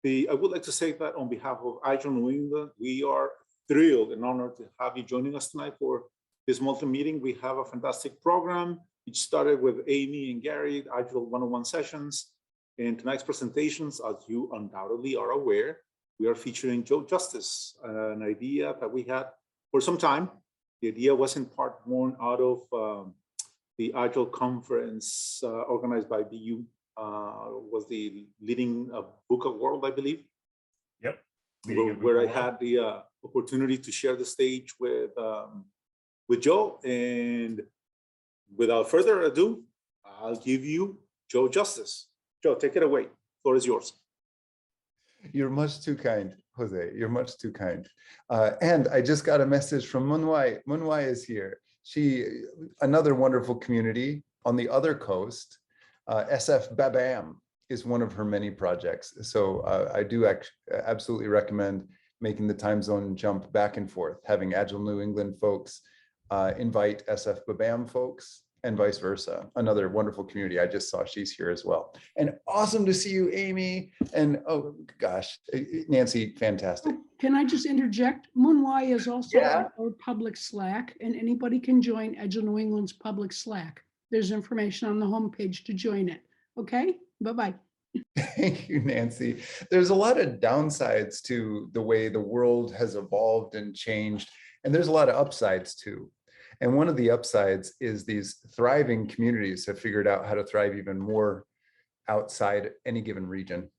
I would like to say that on behalf of Agile New England, we are thrilled and honored to have you joining us tonight for this multi-meeting. We have a fantastic program. It started with Amy and Gary, Agile 101 sessions. In tonight's presentations, as you undoubtedly are aware, we are featuring Joe Justice, an idea that we had for some time. The idea was in part born out of the Agile conference organized by BU. Was the leading book award, I believe. Yep. Where I had the opportunity to share the stage with Joe. And without further ado, I'll give you Joe Justice. Joe, take it away. The floor is yours. You're much too kind, Jose. You're much too kind. And I just got a message from Munwai. Munwai is here. Another wonderful community on the other coast. SF Babam is one of her many projects. So I do absolutely recommend making the time zone jump back and forth, having Agile New England folks invite SF Babam folks and vice versa. Another wonderful community. I just saw she's here as well. And awesome to see you, Amy. And oh gosh, Nancy, fantastic. Can I just interject? Moonwai is also on our public Slack, and anybody can join Agile New England's public Slack. There's information on the homepage to join it. Okay, bye-bye. Thank you, Nancy. There's a lot of downsides to the way the world has evolved and changed, and there's a lot of upsides too. And one of the upsides is these thriving communities have figured out how to thrive even more outside any given region.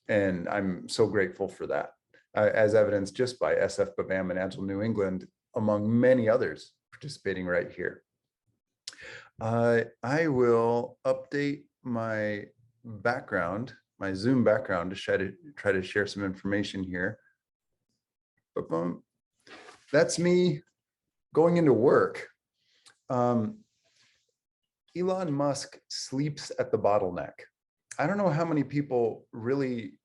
And I'm so grateful for that, as evidenced just by SF Babam and Agile New England, among many others participating right here. I will update my background, my Zoom background, to try to share some information here. That's me going into work. Elon Musk sleeps at the bottleneck. I don't know how many people really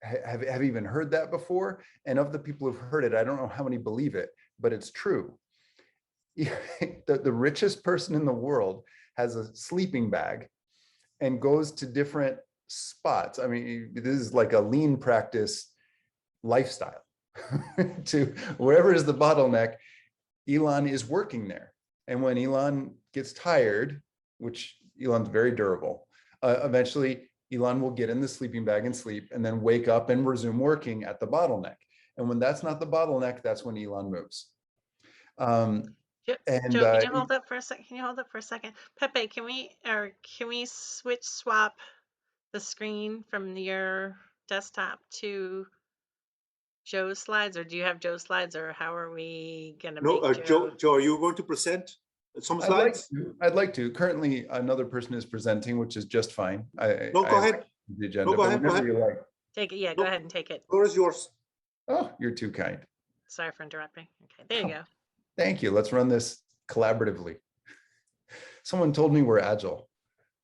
have even heard that before. And of the people who've heard it, I don't know how many believe it, but it's true. The richest person in the world has a sleeping bag and goes to different spots. I mean, this is like a lean practice lifestyle. To wherever is the bottleneck, Elon is working there. And when Elon gets tired, which Elon's very durable, eventually Elon will get in the sleeping bag and sleep and then wake up and resume working at the bottleneck. And when that's not the bottleneck, that's when Elon moves. Joe, can you hold up for a second? Can you hold up for a second? Pepe, can we swap the screen from your desktop to Joe's slides, or do you have Joe's slides, or how are we gonna make Joe, are you going to present some slides? I'd like to. Currently, another person is presenting, which is just fine. Go ahead. The agenda, go ahead. Like. Take it. Yeah, go ahead and take it. The floor is yours. Oh, you're too kind. Sorry for interrupting. Okay, there you go. Thank you. Let's run this collaboratively. Someone told me we're agile.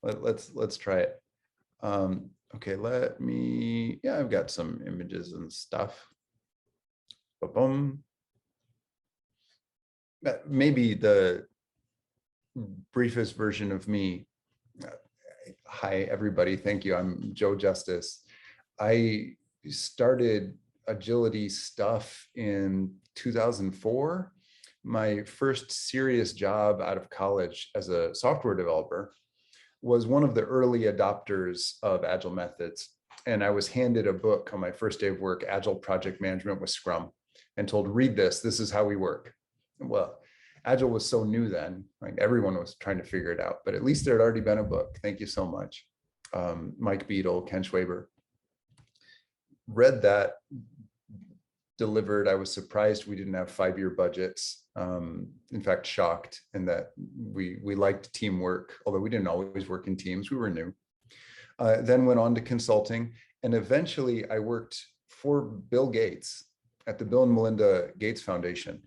Let's try it. Okay, I've got some images and stuff. Ba-boom. Maybe the briefest version of me. Hi, everybody. Thank you. I'm Joe Justice. I started agility stuff in 2004. My first serious job out of college as a software developer was one of the early adopters of Agile methods. And I was handed a book on my first day of work, Agile Project Management with Scrum, and told, read this, this is how we work. Well, Agile was so new then, like everyone was trying to figure it out, but at least there had already been a book. Thank you so much. Mike Beadle, Ken Schwaber. Read that, delivered. I was surprised we didn't have 5-year budgets. In fact, shocked in that we liked teamwork, although we didn't always work in teams, we were new. Then went on to consulting, and eventually I worked for Bill Gates at the Bill and Melinda Gates Foundation.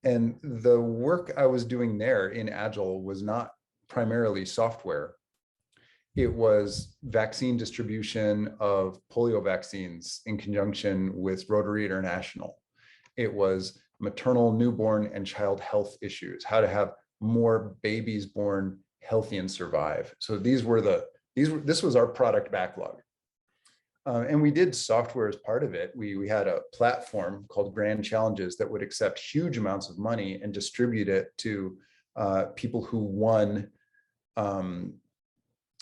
And the work I was doing there in Agile was not primarily software. It was vaccine distribution of polio vaccines in conjunction with Rotary International. It was maternal, newborn, and child health issues, how to have more babies born healthy and survive. So this was our product backlog. And we did software as part of it. We had a platform called Grand Challenges that would accept huge amounts of money and distribute it to people who won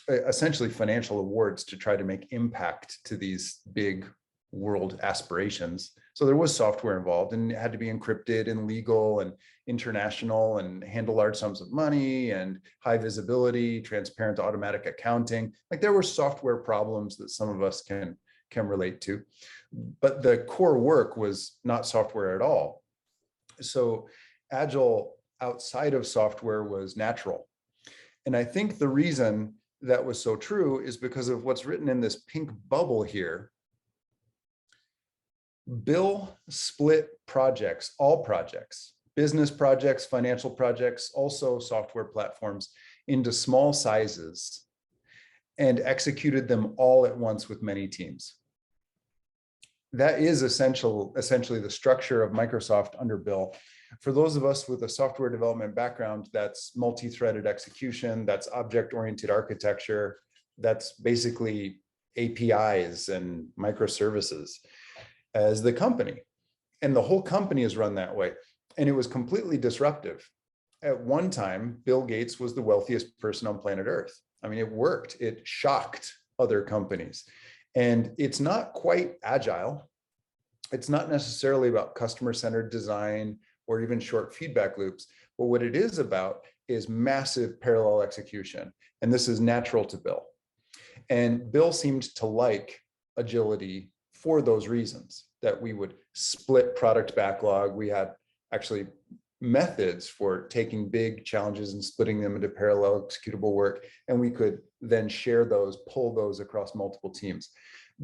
essentially financial awards to try to make impact to these big world aspirations. So there was software involved, and it had to be encrypted and legal and international and handle large sums of money and high visibility, transparent automatic accounting. Like there were software problems that some of us can relate to, but the core work was not software at all. So Agile outside of software was natural. And I think the reason that was so true is because of what's written in this pink bubble here. Bill split projects, all projects, business projects, financial projects, also software platforms, into small sizes and executed them all at once with many teams. That is essentially the structure of Microsoft under Bill. For those of us with a software development background, that's multi-threaded execution, that's object-oriented architecture, that's basically APIs and microservices as the company. And the whole company is run that way. And it was completely disruptive. At one time, Bill Gates was the wealthiest person on planet Earth. I mean, it worked. It shocked other companies. And it's not quite agile. It's not necessarily about customer-centered design or even short feedback loops. But what it is about is massive parallel execution. And this is natural to Bill. And Bill seemed to like agility for those reasons, that we would split product backlog. We had actually methods for taking big challenges and splitting them into parallel executable work. And we could then share those, pull those across multiple teams.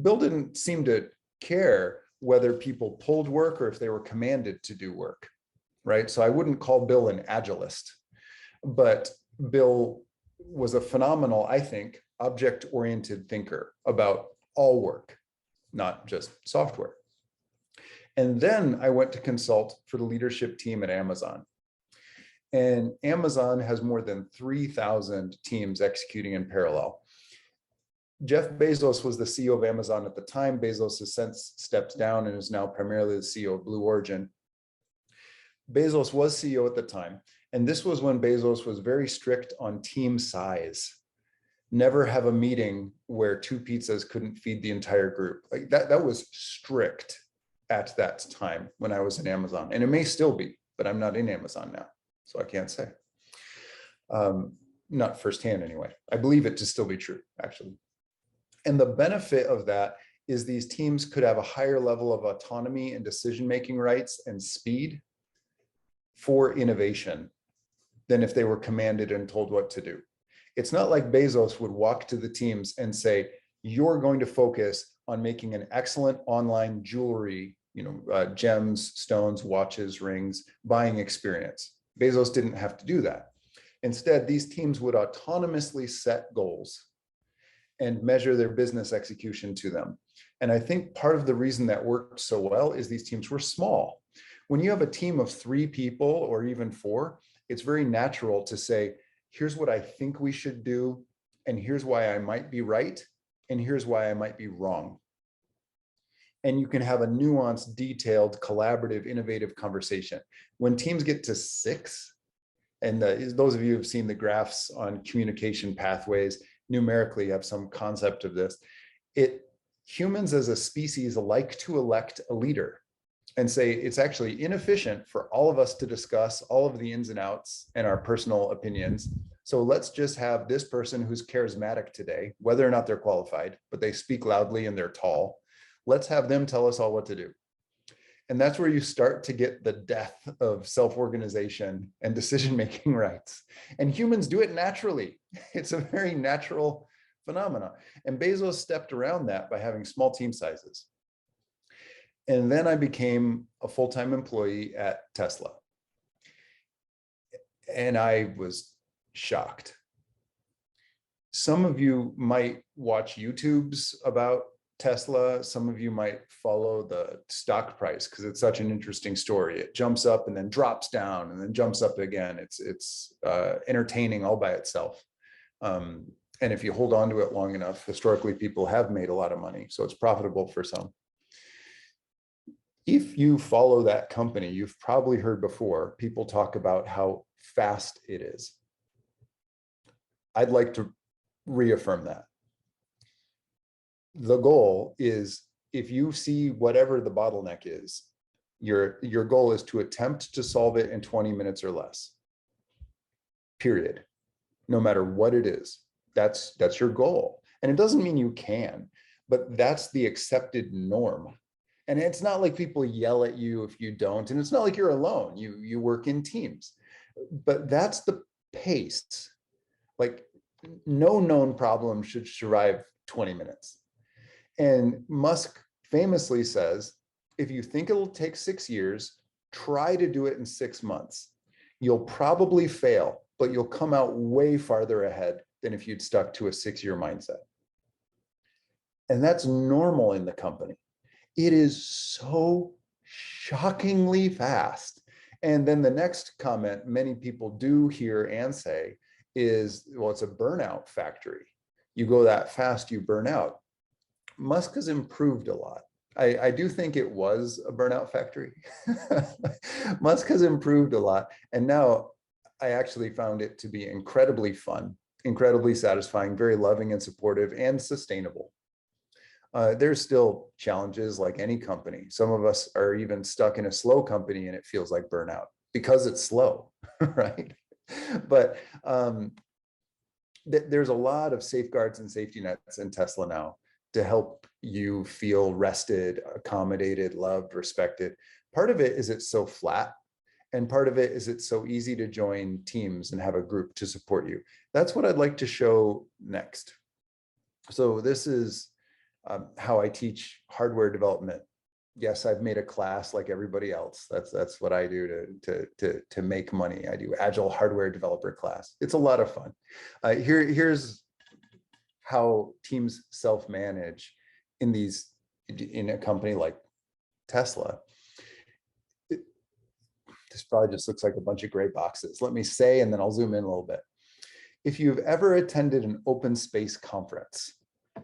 Bill didn't seem to care whether people pulled work or if they were commanded to do work, right? So I wouldn't call Bill an agilist, but Bill was a phenomenal, I think, object-oriented thinker about all work, not just software. And then I went to consult for the leadership team at Amazon. And Amazon has more than 3,000 teams executing in parallel. Jeff Bezos was the CEO of Amazon at the time. Bezos has since stepped down and is now primarily the CEO of Blue Origin. Bezos was CEO at the time. And this was when Bezos was very strict on team size. Never have a meeting where 2 pizzas couldn't feed the entire group. Like that was strict at that time when I was in Amazon. And it may still be, but I'm not in Amazon now, so I can't say. Not firsthand anyway. I believe it to still be true, actually. And the benefit of that is these teams could have a higher level of autonomy and decision-making rights and speed for innovation than if they were commanded and told what to do. It's not like Bezos would walk to the teams and say, you're going to focus on making an excellent online jewelry, gems, stones, watches, rings, buying experience. Bezos didn't have to do that. Instead, these teams would autonomously set goals and measure their business execution to them. And I think part of the reason that worked so well is these teams were small. When you have a team of 3 people or even 4, it's very natural to say, here's what I think we should do, and here's why I might be right, and here's why I might be wrong. And you can have a nuanced, detailed, collaborative, innovative conversation. When teams get to 6, and those of you who've seen the graphs on communication pathways, numerically have some concept of this, humans as a species like to elect a leader and say it's actually inefficient for all of us to discuss all of the ins and outs and our personal opinions. So let's just have this person who's charismatic today, whether or not they're qualified, but they speak loudly and they're tall. Let's have them tell us all what to do. And that's where you start to get the death of self-organization and decision-making rights. And humans do it naturally. It's a very natural phenomenon. And Bezos stepped around that by having small team sizes. And then I became a full-time employee at Tesla. And I was shocked. Some of you might watch YouTubes about Tesla. Some of you might follow the stock price because it's such an interesting story. It jumps up and then drops down and then jumps up again. It's entertaining all by itself. And if you hold on to it long enough, historically, people have made a lot of money. So it's profitable for some. If you follow that company, you've probably heard before people talk about how fast it is. I'd like to reaffirm that. The goal is, if you see whatever the bottleneck is, your goal is to attempt to solve it in 20 minutes or less. Period. No matter what it is. That's your goal. And it doesn't mean you can, but that's the accepted norm. And it's not like people yell at you if you don't, and it's not like you're alone. You work in teams, but that's the pace. Like, no known problem should survive 20 minutes. And Musk famously says, if you think it'll take 6 years, try to do it in 6 months. You'll probably fail, but you'll come out way farther ahead than if you'd stuck to a 6-year mindset. And that's normal in the company. It is so shockingly fast. And then the next comment many people do hear and say is, well, it's a burnout factory. You go that fast, you burn out. Musk has improved a lot. I do think it was a burnout factory. Musk has improved a lot. And now I actually found it to be incredibly fun, incredibly satisfying, very loving and supportive, and sustainable. There's still challenges like any company. Some of us are even stuck in a slow company and it feels like burnout because it's slow, right? But there's a lot of safeguards and safety nets in Tesla now to help you feel rested, accommodated, loved, respected. Part of it is it's so flat, and part of it is it's so easy to join teams and have a group to support you. That's what I'd like to show next. So this is how I teach hardware development. Yes, I've made a class like everybody else. That's what I do to make money. I do Agile hardware developer class. It's a lot of fun. Here's how teams self-manage in a company like Tesla. This probably just looks like a bunch of gray boxes. Let me say, and then I'll zoom in a little bit. If you've ever attended an open space conference,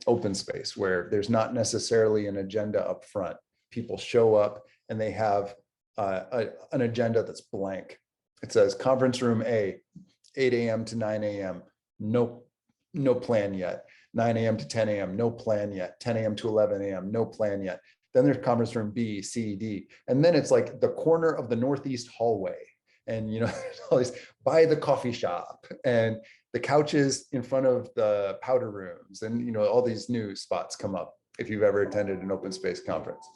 open space, where there's not necessarily an agenda up front, people show up and they have an agenda that's blank. It says conference room A, 8 a.m. to 9 a.m. No plan yet. 9 a.m. to 10 a.m. No plan yet. 10 a.m. to 11 a.m. No plan yet. Then there's conference room B, C, D. And then it's like the corner of the northeast hallway. And, you know, all these by the coffee shop and the couches in front of the powder rooms. And, you know, all these new spots come up if you've ever attended an open space conference.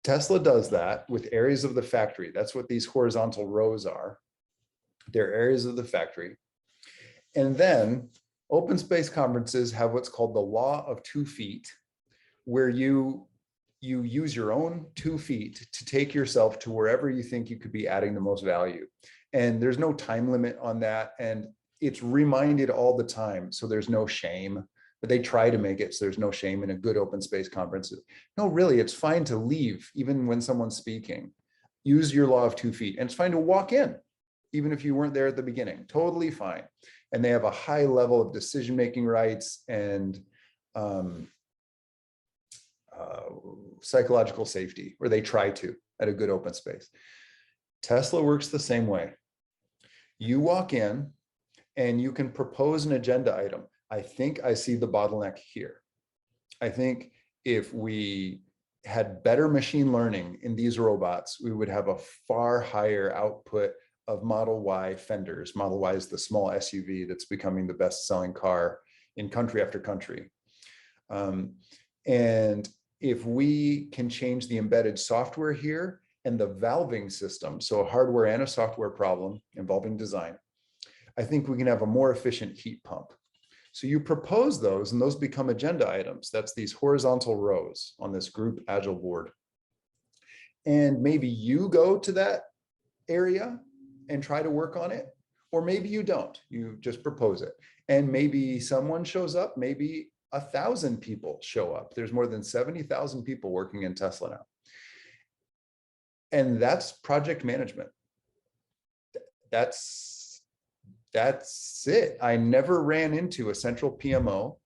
Tesla does that with areas of the factory. That's what these horizontal rows are. They're areas of the factory. And then open space conferences have what's called the law of 2 feet, where you use your own 2 feet to take yourself to wherever you think you could be adding the most value. And there's no time limit on that. And it's reminded all the time. So there's no shame, but they try to make it so there's no shame in a good open space conference. No, really, it's fine to leave even when someone's speaking. Use your law of 2 feet. And it's fine to walk in, even if you weren't there at the beginning, totally fine. And they have a high level of decision-making rights and psychological safety, or they try to at a good open space. Tesla works the same way. You walk in and you can propose an agenda item. I think I see the bottleneck here. I think if we had better machine learning in these robots, we would have a far higher output of Model Y fenders. Model Y is the small SUV that's becoming the best-selling car in country after country. And if we can change the embedded software here and the valving system, so a hardware and a software problem involving design, I think we can have a more efficient heat pump. So you propose those and those become agenda items. That's these horizontal rows on this group Agile board. And maybe you go to that area and try to work on it, or maybe you don't, you just propose it. And maybe someone shows up, maybe 1,000 people show up. There's more than 70,000 people working in Tesla now. And that's project management. That's that's it. I never ran into a central PMO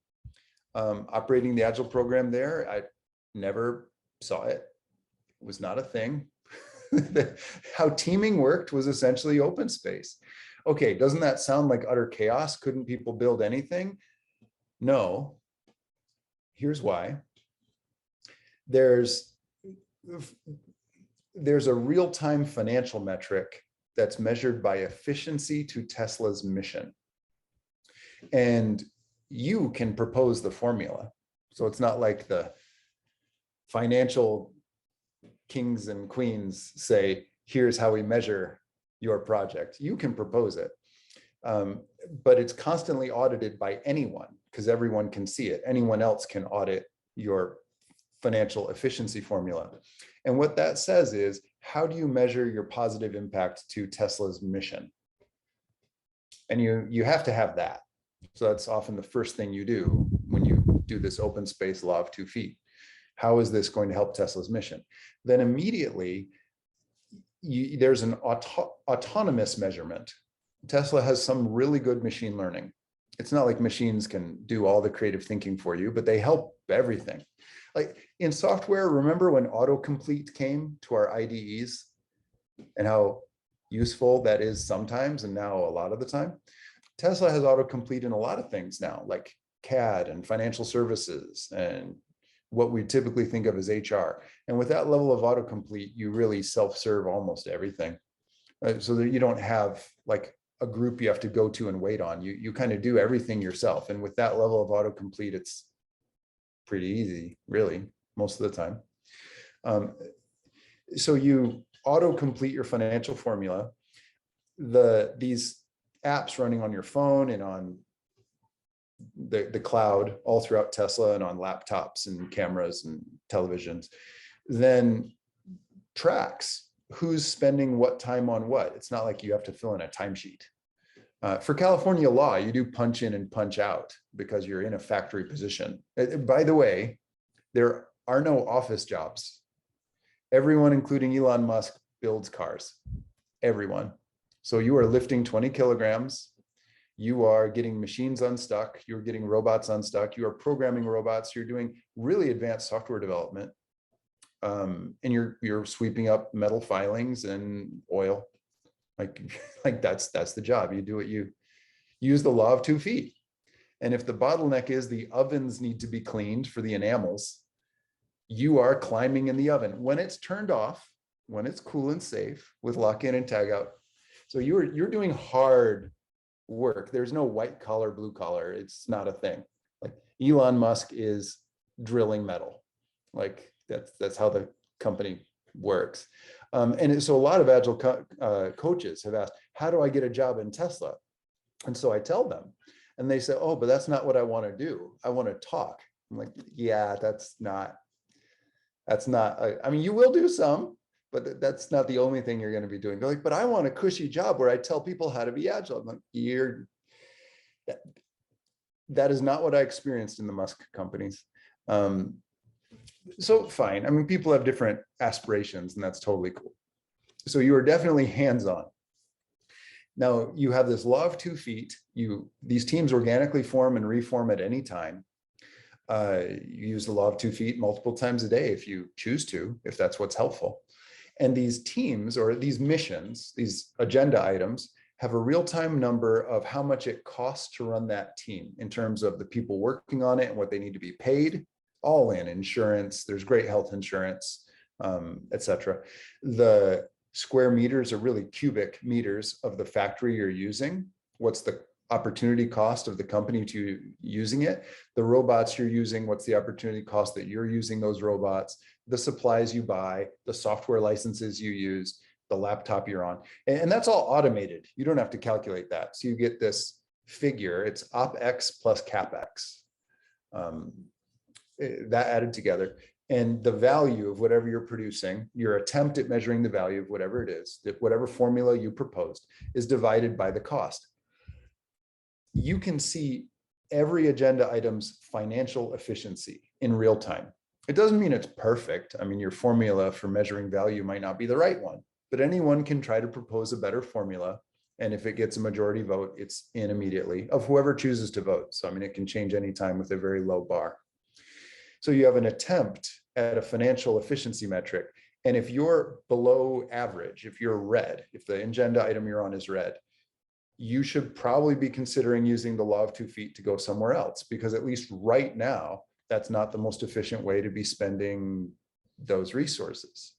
operating the Agile program there. I never saw it. It was not a thing. How teaming worked was essentially open space. Okay, doesn't that sound like utter chaos? Couldn't people build anything? No. Here's why. There's a real-time financial metric that's measured by efficiency to Tesla's mission. And you can propose the formula. So it's not like the financial kings and queens say, here's how we measure your project. You can propose it. But it's constantly audited by anyone because everyone can see it. Anyone else can audit your financial efficiency formula. And what that says is, how do you measure your positive impact to Tesla's mission? And you have to have that. So that's often the first thing you do when you do this open space law of 2 feet. How is this going to help Tesla's mission? Then immediately, there's an autonomous measurement. Tesla has some really good machine learning. It's not like machines can do all the creative thinking for you, but they help everything. Like in software, remember when autocomplete came to our IDEs and how useful that is sometimes and now a lot of the time? Tesla has autocomplete in a lot of things now, like CAD and financial services and what we typically think of as HR. And with that level of autocomplete, you really self-serve almost everything. So that you don't have like a group you have to go to and wait on. You kind of do everything yourself. And with that level of autocomplete, it's pretty easy, really, most of the time. So you autocomplete your financial formula. These apps running on your phone and on the cloud all throughout Tesla and on laptops and cameras and televisions, then tracks who's spending what time on what. It's not like you have to fill in a timesheet. For California law, you do punch in and punch out because you're in a factory position. By the way, there are no office jobs. Everyone, including Elon Musk, builds cars. Everyone. So you are lifting 20 kilograms. You are getting machines unstuck. You're getting robots unstuck. You are programming robots. You're doing really advanced software development. And you're sweeping up metal filings and oil. Like that's the job. You do it. You use the law of 2 feet. And if the bottleneck is the ovens need to be cleaned for the enamels, you are climbing in the oven when it's turned off, when it's cool and safe with lock in and tag out. So you're doing hard work. There's no white collar, blue collar. It's not a thing. Like Elon Musk is drilling metal. Like that's how the company works. And so a lot of Agile coaches have asked, how do I get a job in Tesla? And so I tell them, and they say, oh, but that's not what I want to do. I want to talk. I'm like, yeah, that's not, I mean, you will do some, but that's not the only thing you're going to be doing. They're like, but I want a cushy job where I tell people how to be Agile. I'm like, that is not what I experienced in the Musk companies. So fine. I mean, people have different aspirations and that's totally cool. So you are definitely hands-on. Now you have this law of 2 feet. These teams organically form and reform at any time. You use the law of 2 feet multiple times a day if you choose to, if that's what's helpful. And these teams or these missions, these agenda items, have a real-time number of how much it costs to run that team in terms of the people working on it and what they need to be paid, all in insurance. There's great health insurance, et cetera. The square meters are really cubic meters of the factory you're using. What's the opportunity cost of the company to using it? The robots you're using, what's the opportunity cost that you're using those robots? The supplies you buy, the software licenses you use, the laptop you're on. And that's all automated. You don't have to calculate that. So you get this figure, it's OpEx plus CapEx. That added together. And the value of whatever you're producing, your attempt at measuring the value of whatever it is, that whatever formula you proposed is divided by the cost. You can see every agenda item's financial efficiency in real time. It doesn't mean it's perfect. I mean, your formula for measuring value might not be the right one, but anyone can try to propose a better formula And if it gets a majority vote, it's in immediately of whoever chooses to vote. So, I mean, it can change anytime with a very low bar. So you have an attempt at a financial efficiency metric. And if you're below average, if you're red, if the agenda item you're on is red, you should probably be considering using the law of 2 feet to go somewhere else, because at least right now, that's not the most efficient way to be spending those resources.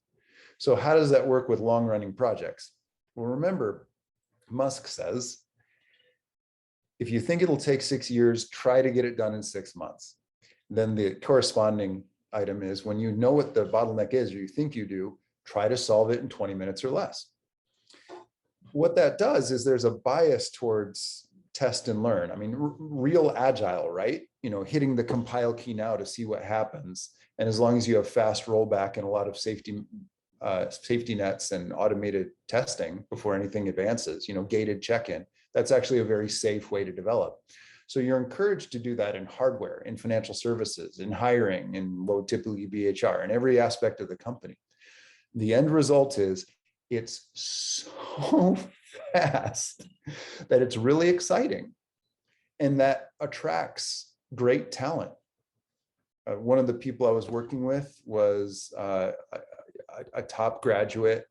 So how does that work with long-running projects? Well, remember, Musk says, if you think it'll take 6 years, try to get it done in 6 months. Then the corresponding item is, when you know what the bottleneck is, or you think you do, try to solve it in 20 minutes or less. What that does is there's a bias towards test and learn. I mean, real agile, right? You know, hitting the compile key now to see what happens. And as long as you have fast rollback and a lot of safety nets and automated testing before anything advances, you know, gated check-in, that's actually a very safe way to develop. So you're encouraged to do that in hardware, in financial services, in hiring, in low typically BHR, in every aspect of the company. The end result is it's so fast that it's really exciting, and that attracts great talent. One of the people I was working with was a top graduate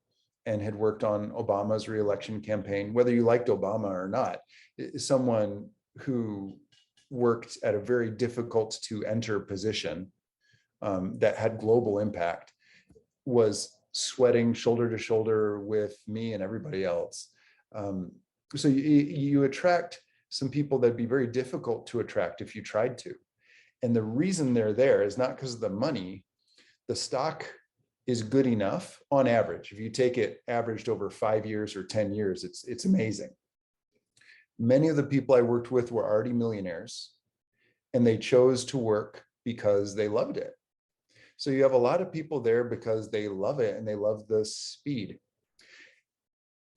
and had worked on Obama's re-election campaign. Whether you liked Obama or not, someone who worked at a very difficult to enter position that had global impact was sweating shoulder to shoulder with me and everybody else. So you attract some people that'd be very difficult to attract if you tried to. And the reason they're there is not because of the money. The stock is good enough on average. If you take it averaged over 5 years or 10 years, it's amazing. Many of the people I worked with were already millionaires, and they chose to work because they loved it. So you have a lot of people there because they love it and they love the speed.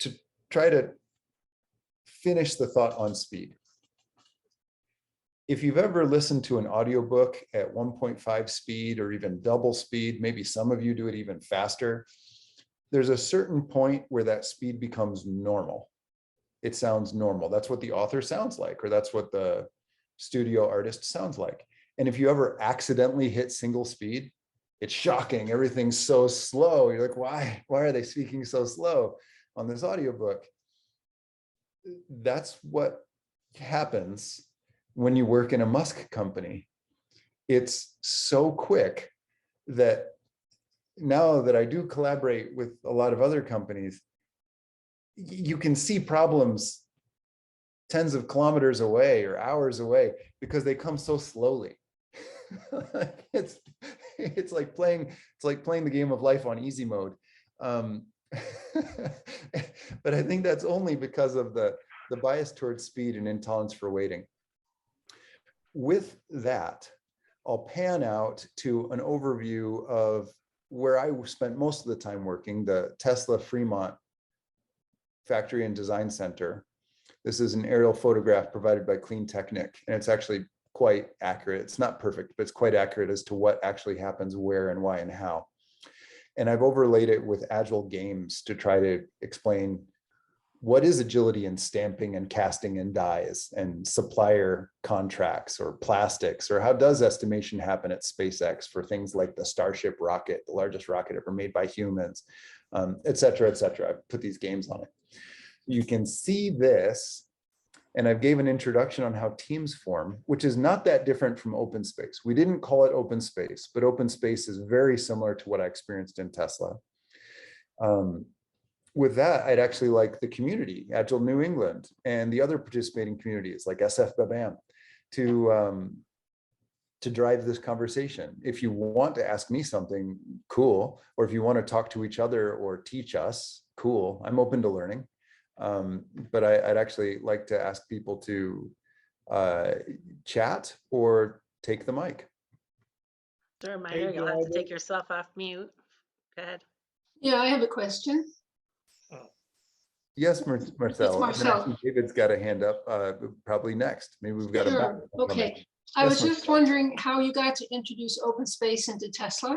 To try to finish the thought on speed, if you've ever listened to an audiobook at 1.5 speed or even double speed, maybe some of you do it even faster, there's a certain point where that speed becomes normal. It sounds normal. That's what the author sounds like, or that's what the studio artist sounds like. And if you ever accidentally hit single speed, it's shocking. Everything's so slow. You're like, why are they speaking so slow on this audiobook? That's what happens when you work in a Musk company. It's so quick that now that I do collaborate with a lot of other companies, you can see problems tens of kilometers away or hours away because they come so slowly. It's like playing the game of life on easy mode. But I think that's only because of the bias towards speed and intolerance for waiting. With that, I'll pan out to an overview of where I spent most of the time working, the Tesla Fremont Factory and Design Center. This is an aerial photograph provided by Clean Technic, and it's actually quite accurate. It's not perfect, but it's quite accurate as to what actually happens where and why and how. And I've overlaid it with Agile games to try to explain what is agility in stamping and casting and dies and supplier contracts or plastics, or how does estimation happen at SpaceX for things like the Starship rocket, the largest rocket ever made by humans, et cetera, et cetera. I've put these games on it. You can see this, and I've gave an introduction on how teams form, which is not that different from open space. We didn't call it open space, but open space is very similar to what I experienced in Tesla. With that, I'd actually like the community, Agile New England, and the other participating communities like SF-BABAM to drive this conversation. If you want to ask me something, cool, or if you want to talk to each other or teach us, cool, I'm open to learning. But I'd actually like to ask people to chat or take the mic. Just a reminder, you'll have to take yourself off mute. Go ahead. Yeah, I have a question. Yes, Marcel. Marcel. David's got a hand up, probably next. Maybe we've got Sure. a Okay. I was just wondering how you got to introduce open space into Tesla.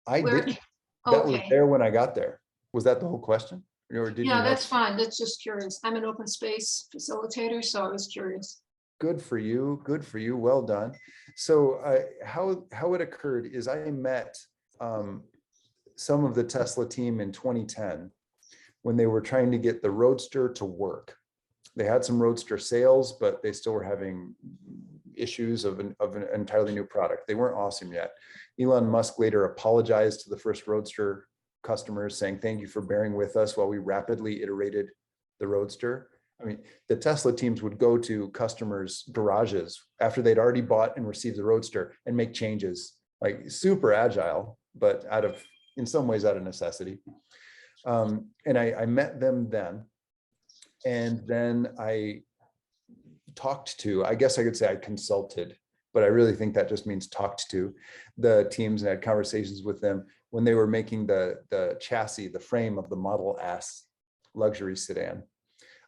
I didn't. That was there when I got there. Was that the whole question? Or did you Yeah, know? that's fine. That's just curious. I'm an open space facilitator, so I was curious. Good for you. Good for you. Well done. So how it occurred is I met some of the Tesla team in 2010 when they were trying to get the Roadster to work. They had some Roadster sales, but they still were having issues of an entirely new product. They weren't awesome yet. Elon Musk later apologized to the first Roadster customers, saying, thank you for bearing with us while we rapidly iterated the Roadster. I mean, the Tesla teams would go to customers' garages after they'd already bought and received the Roadster and make changes, like super agile, but in some ways out of necessity. And I met them then. And then I talked to, I guess I could say I consulted, but I really think that just means talked to the teams and had conversations with them when they were making the chassis, the frame of the Model S luxury sedan.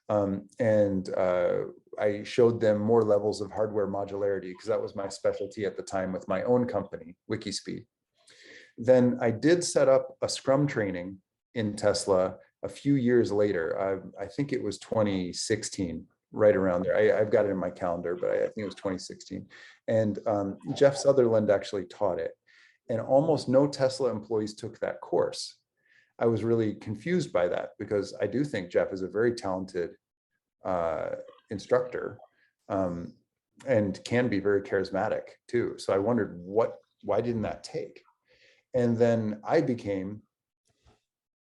I showed them more levels of hardware modularity because that was my specialty at the time with my own company, Wikispeed. Then I did set up a Scrum training in Tesla a few years later. I think it was 2016, right around there. I've got it in my calendar, but I think it was 2016. And Jeff Sutherland actually taught it. And almost no Tesla employees took that course. I was really confused by that because I do think Jeff is a very talented instructor and can be very charismatic too. So I wondered why didn't that take? And then I became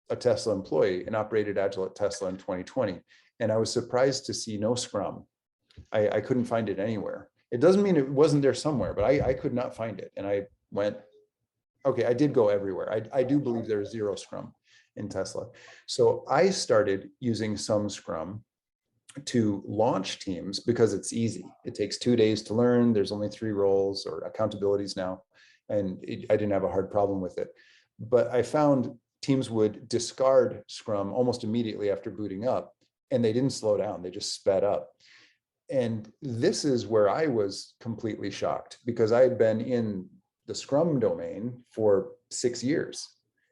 a Tesla employee and operated Agile at Tesla in 2020. And I was surprised to see no Scrum. I couldn't find it anywhere. It doesn't mean it wasn't there somewhere, but I could not find it. And I went, okay, I did go everywhere. I do believe there's zero Scrum in Tesla. So I started using some Scrum to launch teams because it's easy. It takes 2 days to learn. There's only 3 roles or accountabilities now. And I didn't have a hard problem with it. But I found teams would discard Scrum almost immediately after booting up, and they didn't slow down. They just sped up. And this is where I was completely shocked because I had been in the Scrum domain for 6 years.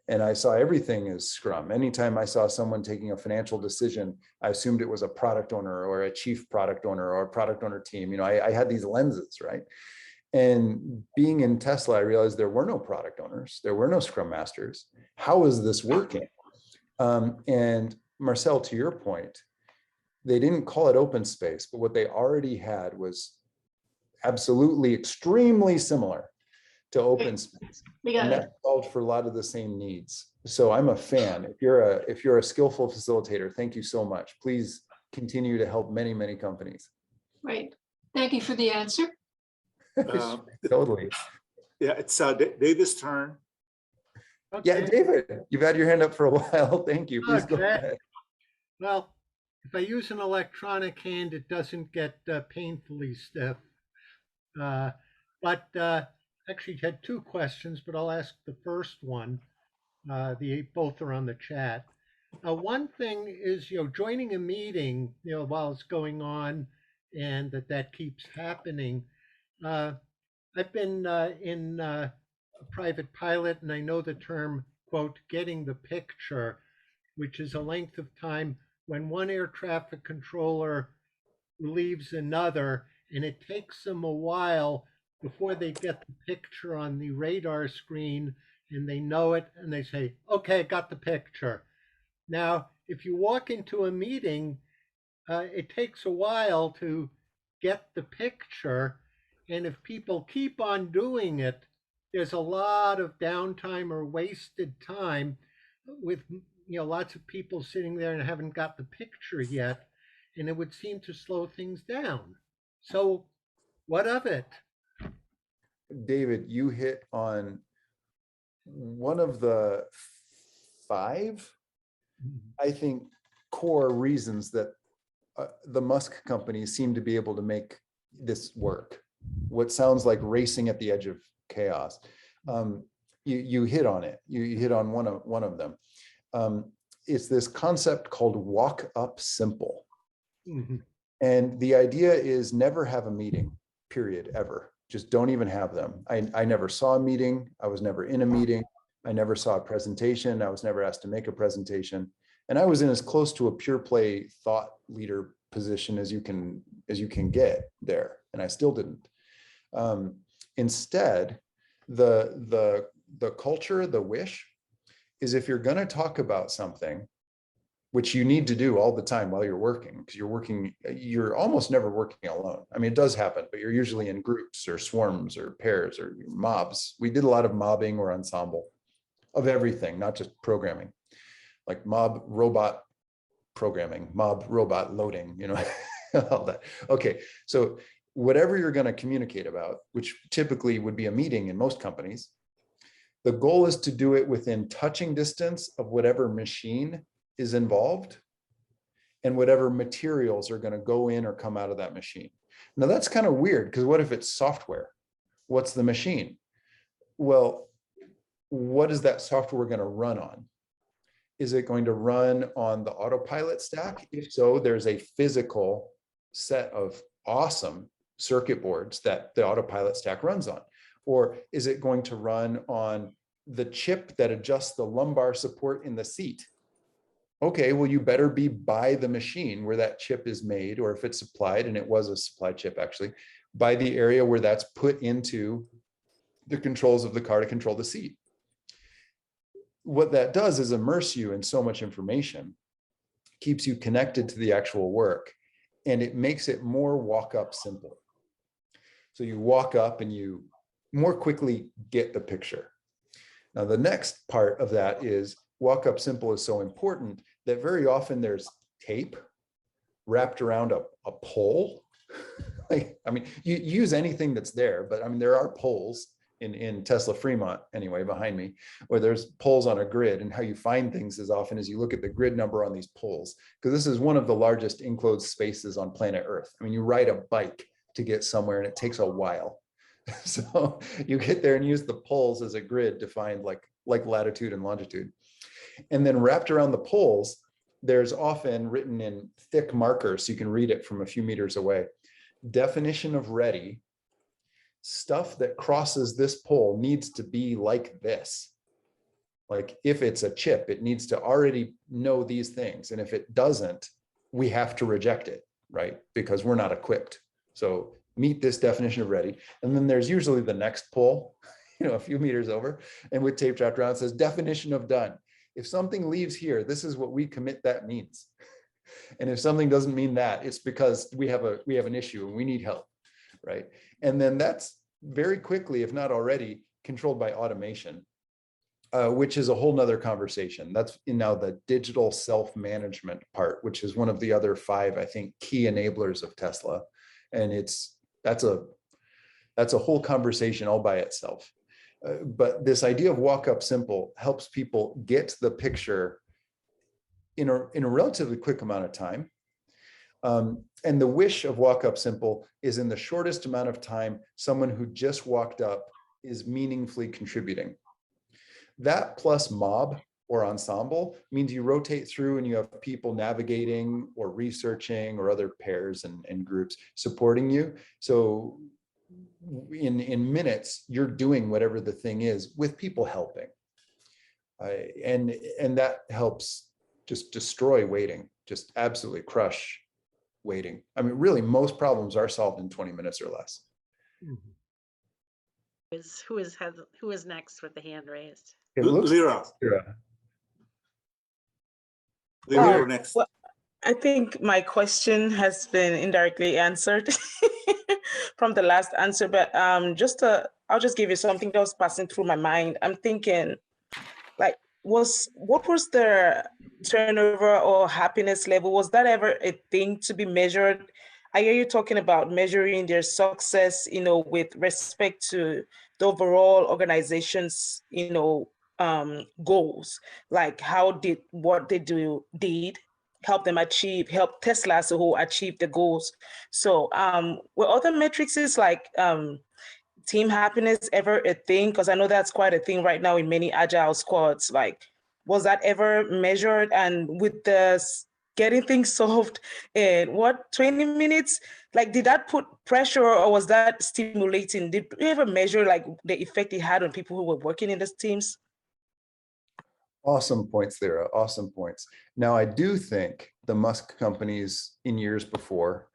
And I saw everything as Scrum. Anytime I saw someone taking a financial decision, I assumed it was a product owner or a chief product owner or a product owner team. You know, I had these lenses, right? And being in Tesla, I realized there were no product owners. There were no Scrum masters. How is this working? And Marcel, to your point, they didn't call it open space, but what they already had was absolutely extremely similar to open space. And that solved for a lot of the same needs. So I'm a fan. If you're a skillful facilitator, thank you so much. Please continue to help many, many companies. Right. Thank you for the answer. Totally. Yeah, it's David's turn. Okay. Yeah, David, you've had your hand up for a while. Thank you. Please go ahead. Well, if I use an electronic hand, it doesn't get painfully stiff. But actually had 2 questions, but I'll ask the first one. Both are on the chat. One thing is, joining a meeting, while it's going on, and that keeps happening. I've been in a private pilot, and I know the term, quote, getting the picture, which is a length of time when one air traffic controller relieves another, and it takes them a while before they get the picture on the radar screen, and they know it, and they say, okay, got the picture. Now, if you walk into a meeting, it takes a while to get the picture, and if people keep on doing it, there's a lot of downtime or wasted time with lots of people sitting there and haven't got the picture yet, and it would seem to slow things down. So what of it? David, you hit on one of the 5, I think, core reasons that the Musk companies seem to be able to make this work. What sounds like racing at the edge of chaos. You hit on it. You hit on one of them. It's this concept called walk up simple. Mm-hmm. And the idea is never have a meeting, period, ever. Just don't even have them. I never saw a meeting. I was never in a meeting. I never saw a presentation. I was never asked to make a presentation. And I was in as close to a pure play thought leader position as you can get there, and I still didn't. Instead, the culture, the wish, is if you're going to talk about something, which you need to do all the time while you're working, because you're almost never working alone. I mean, it does happen, but you're usually in groups or swarms or pairs or mobs. We did a lot of mobbing or ensemble of everything, not just programming, like mob robot programming, mob robot loading, all that. Okay, so whatever you're going to communicate about, which typically would be a meeting in most companies, the goal is to do it within touching distance of whatever machine is involved and whatever materials are going to go in or come out of that machine. Now that's kind of weird, because what if it's software? What's the machine? Well, what is that software going to run on? Is it going to run on the autopilot stack? If so, there's a physical set of awesome circuit boards that the autopilot stack runs on. Or is it going to run on the chip that adjusts the lumbar support in the seat? Okay, well, you better be by the machine where that chip is made, or if it's supplied, and it was a supply chip actually, by the area where that's put into the controls of the car to control the seat. What that does is immerse you in so much information, keeps you connected to the actual work, and it makes it more walk up simple. So you walk up and you more quickly get the picture. Now, the next part of that is walk up simple is so important that very often there's tape wrapped around a pole. Like, I mean, you use anything that's there, but I mean, there are poles in Tesla Fremont anyway, behind me, where there's poles on a grid, and how you find things as often as you look at the grid number on these poles, because this is one of the largest enclosed spaces on planet Earth. I mean, you ride a bike to get somewhere and it takes a while. So you get there and use the poles as a grid to find like latitude and longitude. And then wrapped around the poles, there's often written in thick markers, so you can read it from a few meters away, definition of ready. Stuff that crosses this pole needs to be like this. Like if it's a chip, it needs to already know these things. And if it doesn't, we have to reject it, right? Because we're not equipped. So meet this definition of ready. And then there's usually the next pole, a few meters over, and with tape wrapped around, it says definition of done. If something leaves here, this is what we commit that means. And if something doesn't mean that, it's because we have an issue and we need help, right? And then that's very quickly, if not already, controlled by automation, which is a whole nother conversation. That's now the digital self-management part, which is one of the other 5, I think, key enablers of Tesla. And that's a whole conversation all by itself. But this idea of walk up simple helps people get the picture in a relatively quick amount of time. And the wish of walk up simple is in the shortest amount of time, someone who just walked up is meaningfully contributing. That plus mob or ensemble means you rotate through and you have people navigating or researching, or other pairs and groups supporting you. So in minutes, you're doing whatever the thing is with people helping. And that helps just destroy waiting, just absolutely crush waiting. I mean, really, most problems are solved in 20 minutes or less. Who is next with the hand raised? It looks Lyra. Lyra. Lyra next. Well, I think my question has been indirectly answered from the last answer, but I'll just give you something that was passing through my mind. I'm thinking, like, what was the turnover or happiness level? Was that ever a thing to be measured? I hear you talking about measuring their success, with respect to the overall organization's, goals, like how did what they did help them help Tesla as a whole achieve the goals. So were other metrics like team happiness ever a thing? Because I know that's quite a thing right now in many agile squads. Like, was that ever measured? And with the getting things solved in 20 minutes, like, did that put pressure or was that stimulating? Did you ever measure like the effect it had on people who were working in these teams? Awesome points, Lyra. Awesome points. Now, I do think the Musk companies in years before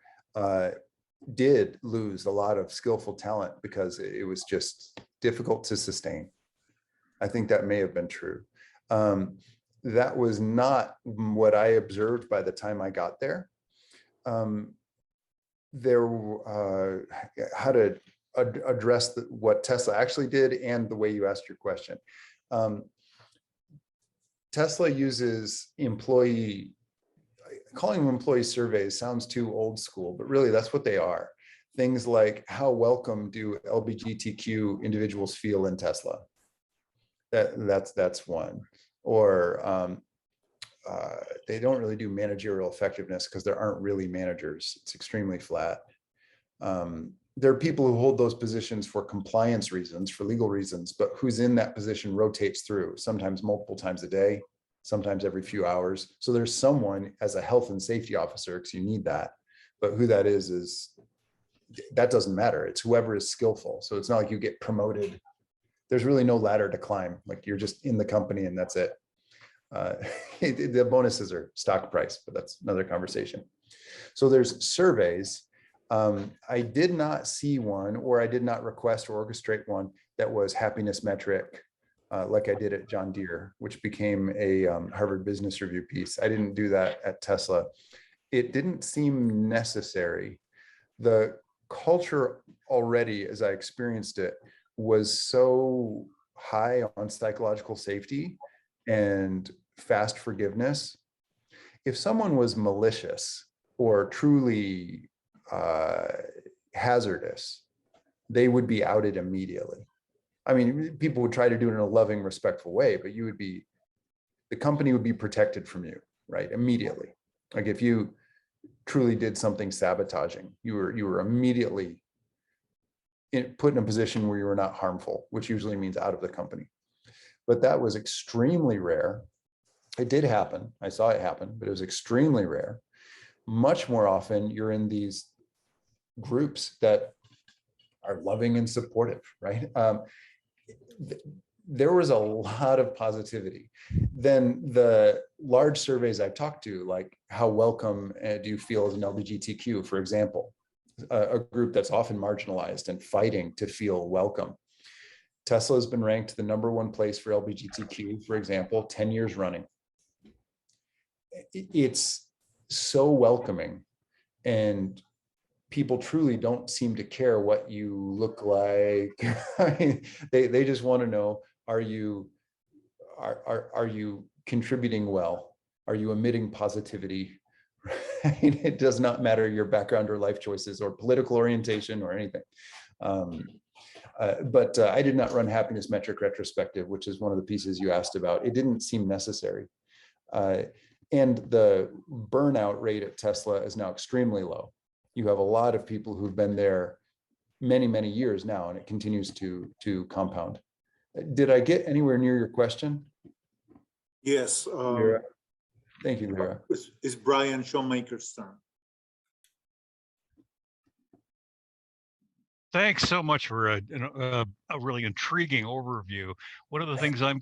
did lose a lot of skillful talent because it was just difficult to sustain. I think that may have been true. That was not what I observed by the time I got there. How to address what Tesla actually did and the way you asked your question. Tesla uses calling them employee surveys sounds too old school, but really that's what they are. Things like, how welcome do LGBTQ individuals feel in Tesla? That's one. Or they don't really do managerial effectiveness because there aren't really managers. It's extremely flat. There are people who hold those positions for compliance reasons, for legal reasons, but who's in that position rotates through, sometimes multiple times a day, sometimes every few hours. So there's someone as a health and safety officer, because you need that, but who that is that doesn't matter. It's whoever is skillful. So it's not like you get promoted. There's really no ladder to climb. Like you're just in the company and that's it. The bonuses are stock price, but that's another conversation. So there's surveys. I did not see one, or I did not request or orchestrate one that was happiness metric, like I did at John Deere, which became a Harvard Business Review piece. I didn't do that at Tesla. It didn't seem necessary. The culture already, as I experienced it, was so high on psychological safety and fast forgiveness. If someone was malicious or truly hazardous, they would be outed immediately. I mean, people would try to do it in a loving, respectful way, but the company would be protected from you, right? Immediately. Like if you truly did something sabotaging, you were immediately put in a position where you were not harmful, which usually means out of the company. But that was extremely rare. It did happen. I saw it happen, but it was extremely rare. Much more often, you're in these groups that are loving and supportive, right? There was a lot of positivity. Then the large surveys I talked to, like how welcome do you feel as an LGBTQ, for example, a group that's often marginalized and fighting to feel welcome. Tesla has been ranked the #1 place for LGBTQ, for example, 10 years running. It's so welcoming, and people truly don't seem to care what you look like. I mean, they just want to know, are you contributing well? Are you emitting positivity? Right? It does not matter your background or life choices or political orientation or anything. But I did not run happiness metric retrospective, which is one of the pieces you asked about. It didn't seem necessary. And the burnout rate at Tesla is now extremely low. You have a lot of people who've been there many, many years now, and it continues to compound. Did I get anywhere near your question? Yes. Lyra? Thank you, Lyra. It's Brian Showmaker's turn. Thanks so much for a really intriguing overview. One of the things I'm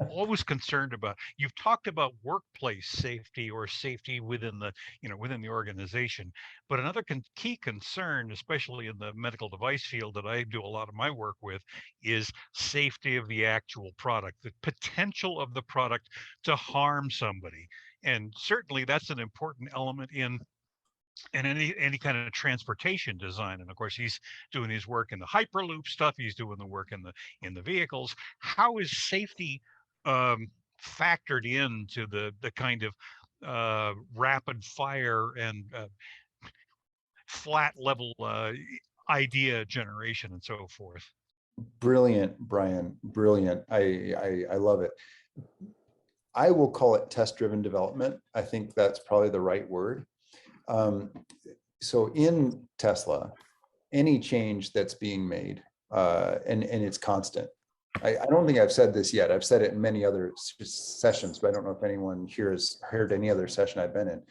always concerned about, you've talked about workplace safety or safety within the, within the organization, but another key concern, especially in the medical device field that I do a lot of my work with, is safety of the actual product, the potential of the product to harm somebody. And certainly that's an important element in any kind of transportation design. And of course, he's doing his work in the Hyperloop stuff. He's doing the work in the vehicles. How is safety factored into the kind of rapid fire and flat level idea generation and so forth? Brilliant, Brian. Brilliant. I love it. I will call it test-driven development. I think that's probably the right word. So in Tesla, any change that's being made, and it's constant. I don't think I've said this yet. I've said it in many other sessions, but I don't know if anyone here has heard any other session I've been in.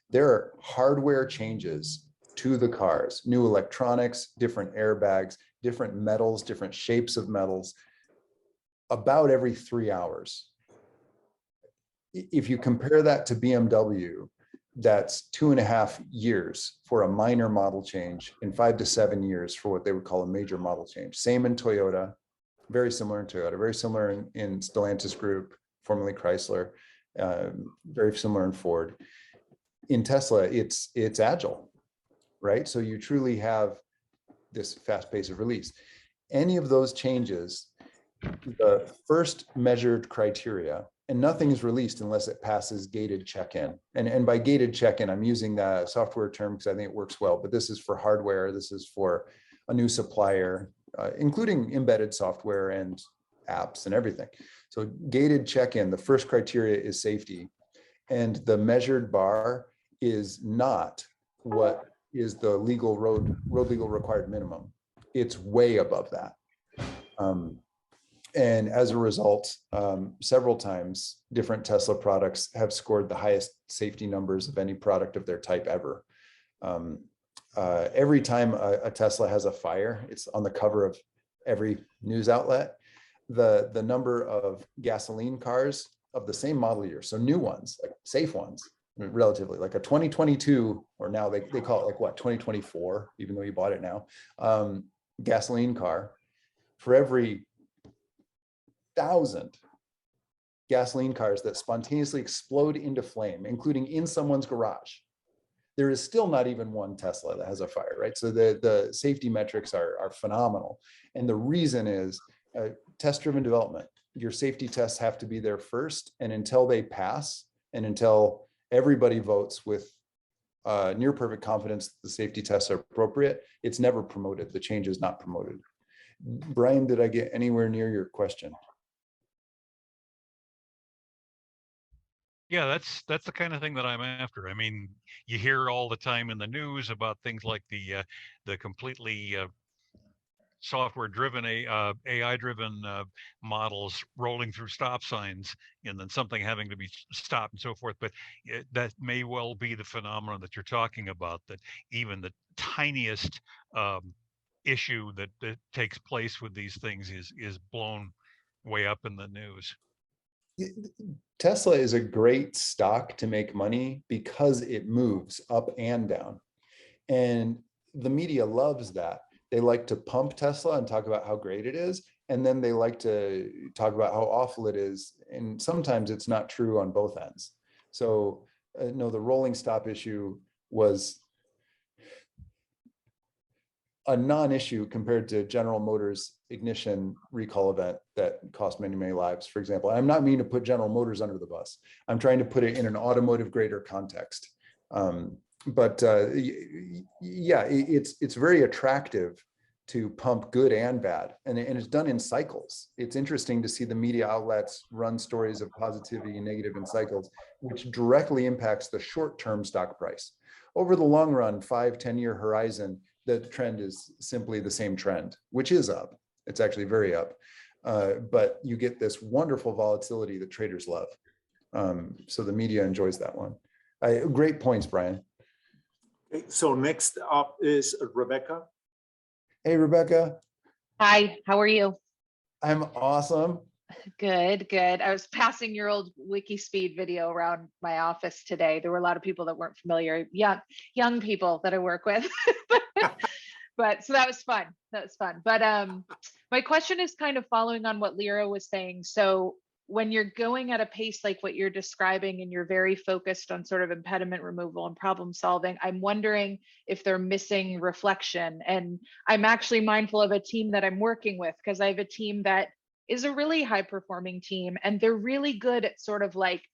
There are hardware changes to the cars, new electronics, different airbags, different metals, different shapes of metals, about every 3 hours. if you compare that to BMW, that's 2.5 years for a minor model change and 5 to 7 years for what they would call a major model change. Same in Toyota, very similar in Toyota, very similar in Stellantis Group, formerly Chrysler, very similar in Ford. In Tesla, it's agile, right? So you truly have this fast pace of release. Any of those changes, the first measured criteria, and nothing is released unless it passes gated check-in. And by gated check-in, I'm using that software term because I think it works well, but this is for hardware, this is for a new supplier, including embedded software and apps and everything. So gated check-in, the first criteria is safety. And the measured bar is not what is the legal road legal required minimum. It's way above that. And as a result, several times different Tesla products have scored the highest safety numbers of any product of their type ever. Every time a Tesla has a fire, it's on the cover of every news outlet. The number of gasoline cars of the same model year, so new ones, like safe ones, relatively, like a 2022, or now they call it like what, 2024, even though you bought it now, gasoline car, for every 1,000 gasoline cars that spontaneously explode into flame, including in someone's garage, there is still not even one Tesla that has a fire, right? So the safety metrics are phenomenal. And the reason is test-driven development. Your safety tests have to be there first, and until they pass, and until everybody votes with near perfect confidence the safety tests are appropriate, it's never promoted. The change is not promoted. Brian, did I get anywhere near your question? Yeah, that's the kind of thing that I'm after. I mean, you hear all the time in the news about things like the completely software-driven, AI-driven models rolling through stop signs, and then something having to be stopped and so forth. But that may well be the phenomenon that you're talking about, that even the tiniest issue that takes place with these things is blown way up in the news. Tesla is a great stock to make money because it moves up and down. And the media loves that. They like to pump Tesla and talk about how great it is. And then they like to talk about how awful it is. And sometimes it's not true on both ends. So no, the rolling stop issue was a non-issue compared to General Motors ignition recall event that cost many, many lives, for example. I'm not meaning to put General Motors under the bus. I'm trying to put it in an automotive greater context. But yeah, it's very attractive to pump good and bad, and it's done in cycles. It's interesting to see the media outlets run stories of positivity and negative in cycles, which directly impacts the short-term stock price. Over the long run, 5-10 year horizon, the trend is simply the same trend, which is up. It's actually very up, but you get this wonderful volatility that traders love. So the media enjoys that one. Great points, Brian. Okay, so next up is Rebecca. Hey, Rebecca. Hi, how are you? I'm awesome. Good, good. I was passing your old WikiSpeed video around my office today. There were a lot of people that weren't familiar, young people that I work with. But so that was fun. That was fun. But my question is kind of following on what Lyra was saying. So when you're going at a pace like what you're describing and you're very focused on sort of impediment removal and problem solving, I'm wondering if they're missing reflection. And I'm actually mindful of a team that I'm working with, because I have a team that is a really high performing team, and they're really good at sort of like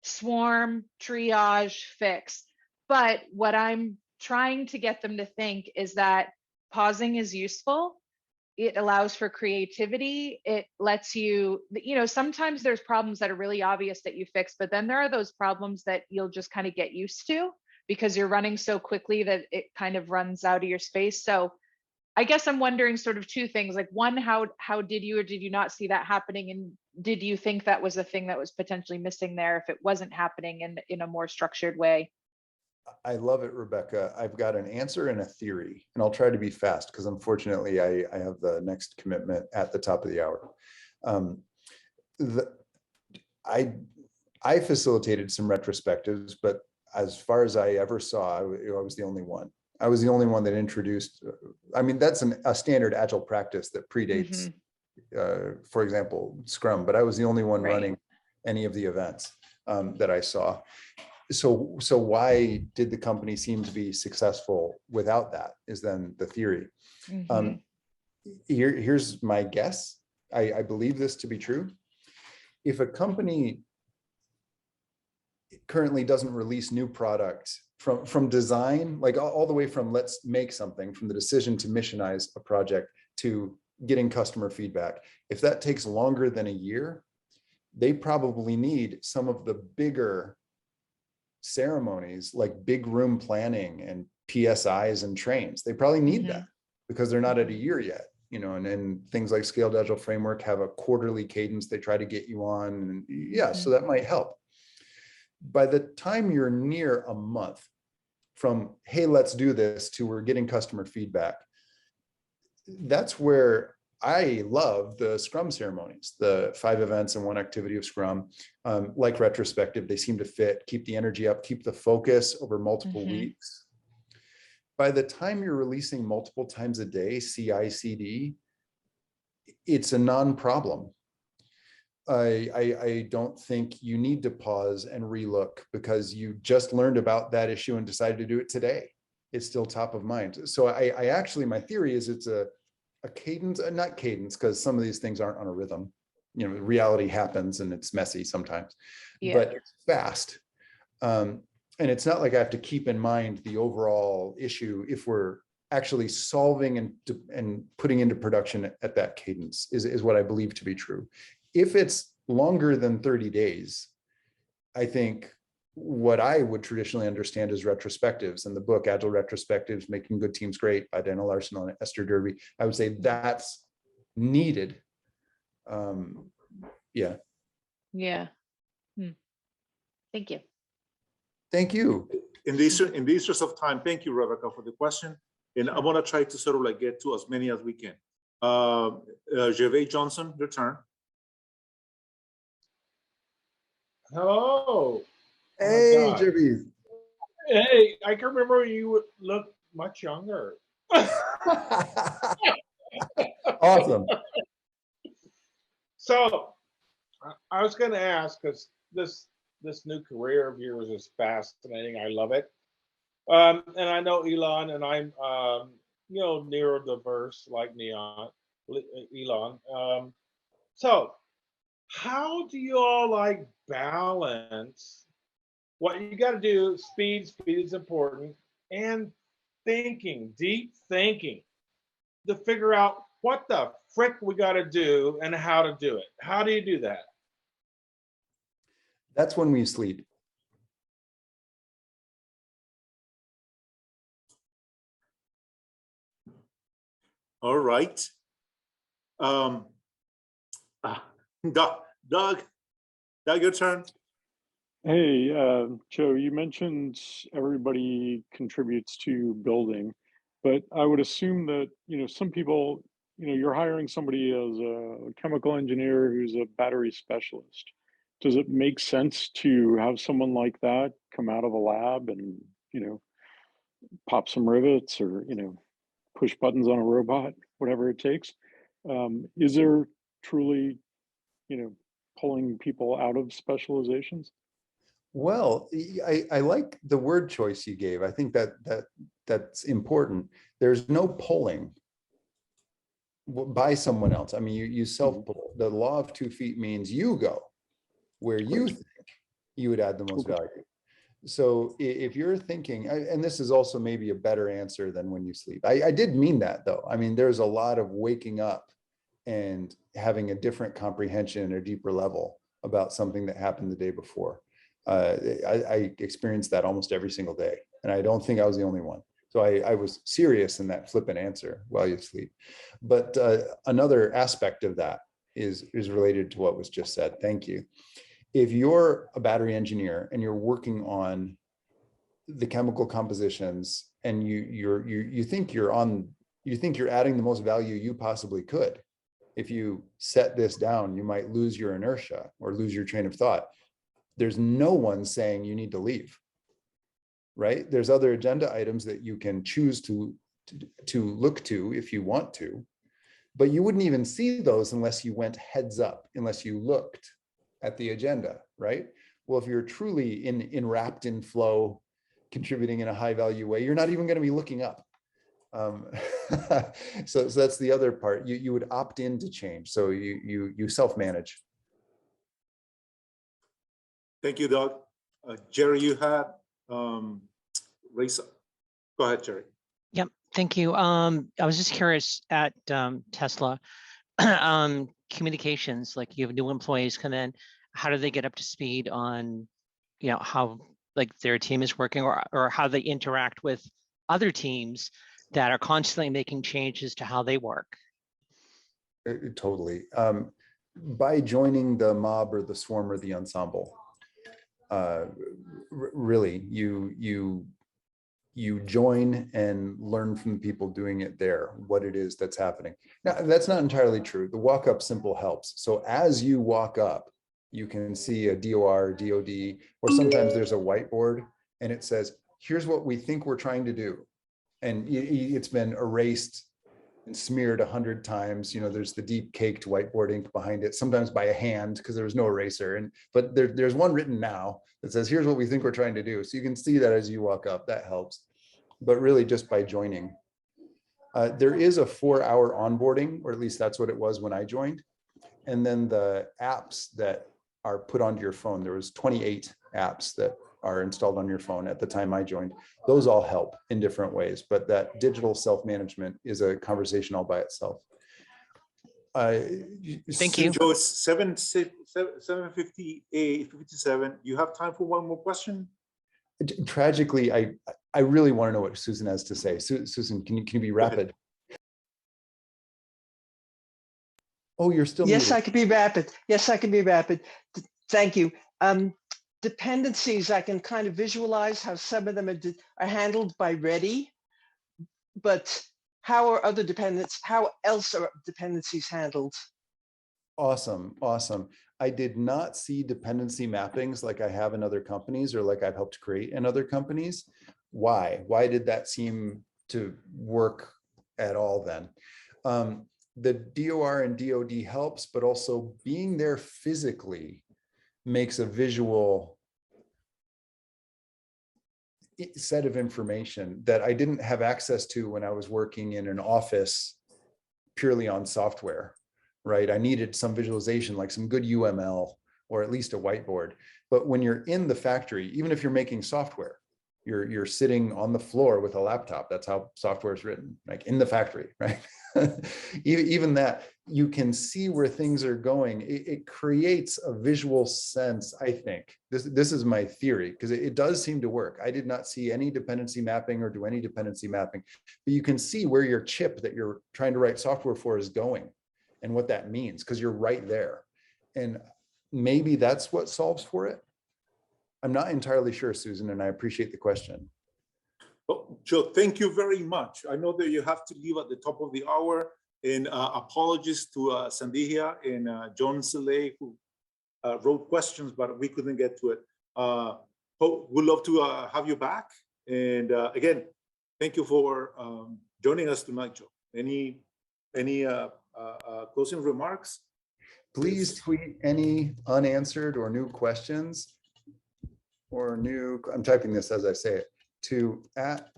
swarm, triage, fix. But what I'm trying to get them to think is that pausing is useful. It allows for creativity. It lets you, sometimes there's problems that are really obvious that you fix, but then there are those problems that you'll just kind of get used to because you're running so quickly that it kind of runs out of your space. So I guess I'm wondering sort of two things. Like one, how did you or did you not see that happening? And did you think that was a thing that was potentially missing there if it wasn't happening in a more structured way? I love it, Rebecca. I've got an answer and a theory, and I'll try to be fast because unfortunately I have the next commitment at the top of the hour. I facilitated some retrospectives, but as far as I ever saw, I was the only one. I was the only one that introduced, I mean, that's a standard Agile practice that predates, for example, Scrum, but I was the only one running any of the events that I saw. So why did the company seem to be successful without that is then the theory. Here's my guess. I believe this to be true. If a company currently doesn't release new products from design, like all the way from let's make something, from the decision to missionize a project to getting customer feedback, if that takes longer than a year, they probably need some of the bigger ceremonies like big room planning and PSIs and trains. They probably need that because they're not at a year yet, you know, and things like Scaled Agile Framework have a quarterly cadence they try to get you on. And yeah, so that might help. By the time you're near a month from, hey, let's do this, to we're getting customer feedback, that's where I love the Scrum ceremonies, the 5 events and 1 activity of Scrum, like retrospective. They seem to fit, keep the energy up, keep the focus over multiple weeks. By the time you're releasing multiple times a day, CI/CD, it's a non-problem. I don't think you need to pause and relook because you just learned about that issue and decided to do it today. It's still top of mind. So I actually, my theory is it's a cadence, not cadence, because some of these things aren't on a rhythm. You know, reality happens and it's messy sometimes, but it's fast. And it's not like I have to keep in mind the overall issue if we're actually solving and putting into production at that cadence is what I believe to be true. If it's longer than 30 days, I think what I would traditionally understand as retrospectives, in the book, Agile Retrospectives, Making Good Teams Great by Daniel Larson and Esther Derby, I would say that's needed. Yeah. Thank you. Thank you. In the interest of time, thank you, Rebecca, for the question. And I want to try to sort of like get to as many as we can. Gervais Johnson, your turn. Hello. Hey, Gervais. Hey, I can remember you look much younger. Awesome. So I was going to ask, because this new career of yours is fascinating. I love it. And I know Elon, and I'm you know, neurodiverse like Elon. So how do you all like balance what you got to do? Speed is important, and thinking, deep thinking, to figure out what the frick we got to do and how to do it. How do you do that? That's when we sleep. All right. Doug, your turn. Hey, Joe, you mentioned everybody contributes to building, but I would assume that, you know, some people, you know, you're hiring somebody as a chemical engineer who's a battery specialist. Does it make sense to have someone like that come out of a lab and, you know, pop some rivets or, you know, push buttons on a robot, whatever it takes? Is there truly, you know, pulling people out of specializations? Well, I like the word choice you gave. I think that's important. There's no pulling by someone else. I mean, you self-pull. The law of 2 feet means you go where you think you would add the most value. So if you're thinking, and this is also maybe a better answer than when you sleep. I did mean that though. I mean, there's a lot of waking up and having a different comprehension at a deeper level about something that happened the day before. I experienced that almost every single day, and I don't think I was the only one. So I was serious in that flippant answer, while you sleep. But another aspect of that is related to what was just said. Thank you. If you're a battery engineer and you're working on the chemical compositions and you think you're adding the most value you possibly could, if you set this down, you might lose your inertia or lose your train of thought. there's no one saying you need to leave, right? There's other agenda items that you can choose to look to if you want to, but you wouldn't even see those unless you went heads up, unless you looked at the agenda, right? Well, if you're truly wrapped in flow, contributing in a high value way, you're not even going to be looking up. So that's the other part. You would opt in to change. So you self-manage. Thank you, Doug. Jerry, you had raise. Go ahead, Jerry. Yep, thank you. I was just curious at Tesla, communications, like you have new employees come in, how do they get up to speed on, how like their team is working, or how they interact with other teams that are constantly making changes to how they work? Totally. By joining the mob or the swarm or the ensemble, really, you join and learn from the people doing it there, what it is that's happening. Now, that's not entirely true. The walk up simple helps. So as you walk up, you can see a DOR, DOD, or sometimes there's a whiteboard and it says, here's what we think we're trying to do. And it's been erased and smeared 100 times. There's the deep caked whiteboard ink behind it, sometimes by a hand because there was no eraser. But there's one written now that says, here's what we think we're trying to do. So you can see that as you walk up, that helps. But really just by joining. There is a 4-hour onboarding, or at least that's what it was when I joined. And then the apps that are put onto your phone, there was 28 apps that are installed on your phone at the time I joined. Those all help in different ways, but that digital self-management is a conversation all by itself. Thank you. Joe, it's 7:57. You have time for one more question? Tragically, I really want to know what Susan has to say. Susan, can you be rapid? Oh, you're still Yes, muted. I can be rapid. Yes, I can be rapid. Thank you. Dependencies, I can kind of visualize how some of them are handled by Ready, but how else are dependencies handled? Awesome. I did not see dependency mappings like I have in other companies or like I've helped create in other companies. Why? Why did that seem to work at all then? The DOR and DOD helps, but also being there physically makes a visual set of information that I didn't have access to when I was working in an office purely on software, right? I needed some visualization, like some good UML or at least a whiteboard. But when you're in the factory, even if you're making software, you're sitting on the floor with a laptop. That's how software is written, like in the factory, right? Even that, you can see where things are going. It creates a visual sense, I think. This is my theory, because it does seem to work. I did not see any dependency mapping or do any dependency mapping, but you can see where your chip that you're trying to write software for is going and what that means, because you're right there. And maybe that's what solves for it. I'm not entirely sure, Susan, and I appreciate the question. Well, Joe, thank you very much. I know that you have to leave at the top of the hour, and apologies to Sandhya and John Saleh, who wrote questions, but we couldn't get to it. We'd love to have you back. And again, thank you for joining us tonight, Joe. Any closing remarks? Please tweet any unanswered or new questions or I'm typing this as I say it, to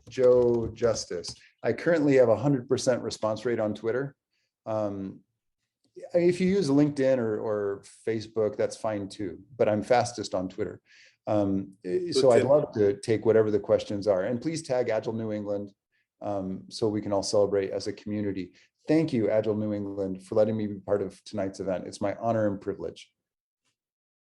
@JoeJustice. I currently have 100% response rate on Twitter. If you use LinkedIn or Facebook, that's fine too, but I'm fastest on Twitter. So I'd love to take whatever the questions are, and please tag Agile New England so we can all celebrate as a community. Thank you, Agile New England, for letting me be part of tonight's event. It's my honor and privilege.